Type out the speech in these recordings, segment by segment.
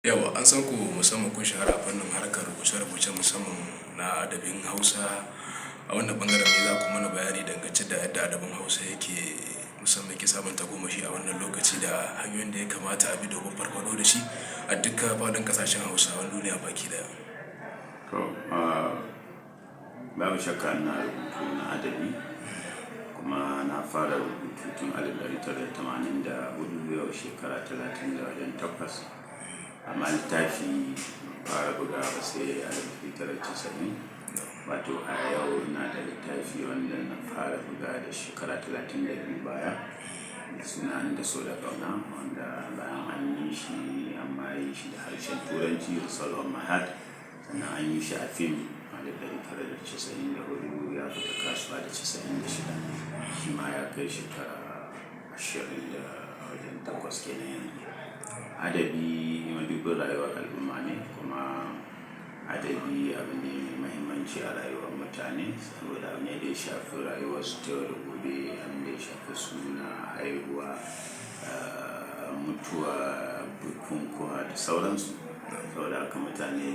Yawa an san ku musamman kun shahara a fannin harkar rubuce-rubuce musamman na adabin Hausa. A wannan bangaren ne za ku mana bayani dangance da yadda adabin Hausa yake musamman yake samun tagomashi a wannan lokaci da hanyoyin da ya kamata a bi domin farfado da shi a dukkan faɗin ƙasashen Hausawan duniya baki daya. To, babu shakka ina rubutu na adabi kuma na fara rubutu tun 1984 yau shekara 38. Amma littafi fara bugawa ba sai a 1990. Wato a yau ina da littafi wanda na fara buga da shekara 32 baya. Suna da so da ƙauna wanda bayan an yi shi amma yi shi da harshen Turanci da Salon Mahad, sannan an yi shi a fim a 1994 ya fita kasuwa da 96. Shi ma ya kai shekara 28 kenan yanzu. Adabi madubin rayuwar al'umma ne, kuma adabi abu ne mai muhimmanci a rayuwar mutane saboda abu ne da ya shafi rayuwarsu ta yau da gobe, abin da ya shafi suna, haihuwa, mutuwa, bukukuwa da sauransu. Saboda haka mutane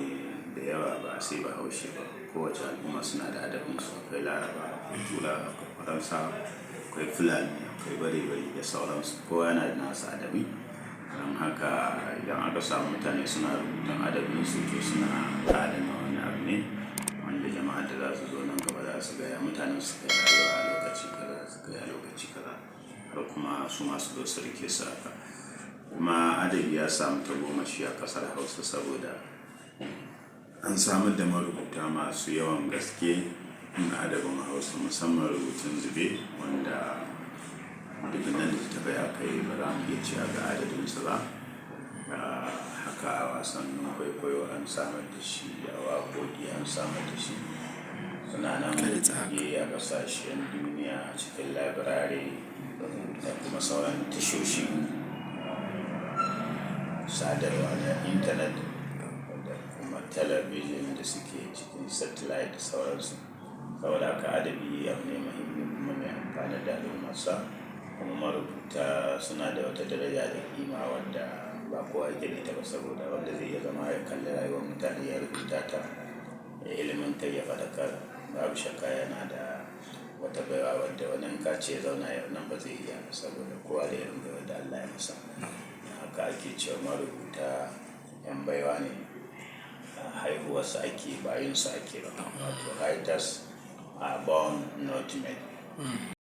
da yawa ba sai Bahaushe ba, kowace al'umma suna da adabinsu. Akwai Laraba, akwai Turawa, akwai Faransawa, akwai Fulani, akwai Bare-bari da sauransu. Kowa yana da nasa adabi. Don haka idan aka samu mutane suna rubutun adabinsu, to suna adana wani abu ne wanda jama'a da za su zo nan gaba za su gaya mutanen su kai rayuwa a lokaci kaza, su kai a lokaci kaza, har kuma su masu zo su rike su haka. Kuma adabi ya samu tagomashi a ƙasar Hausa saboda an samar da marubuta masu yawan gaske na adabin Hausa, musamman rubutun zube wanda dubunnan littattafai aka yi ba za mu iya cewa ga adadinsu ba. Haka a wasannin kwaikwayo an samar da shi, a waƙoƙi an samar da shi. Suna nan a ƙasashen duniya a cikin labirare da kuma sauran tashoshin sadarwa na intanet da kuma talabijin da suke cikin satellite da sauransu. Saboda haka adabi abu ne muhimmi kuma mai amfani da al'ummarsa. Kuma marubuta suna da wata daraja da kima wadda ba kowa yake da ita ba, saboda wanda zai iya zama ya kalli rayuwar mutane ya rubuta ta, ya ilimantar, ya faɗakar, babu shakka yana da wata baiwa wadda wani in ka ce ya zauna yau nan ba zai iya ba, saboda kowa da irin baiwar da Allah ya masa. Haka ake cewa marubuta 'yan baiwa ne, haihuwarsu ake ba yinsu ake ba. Wato writers are born not made.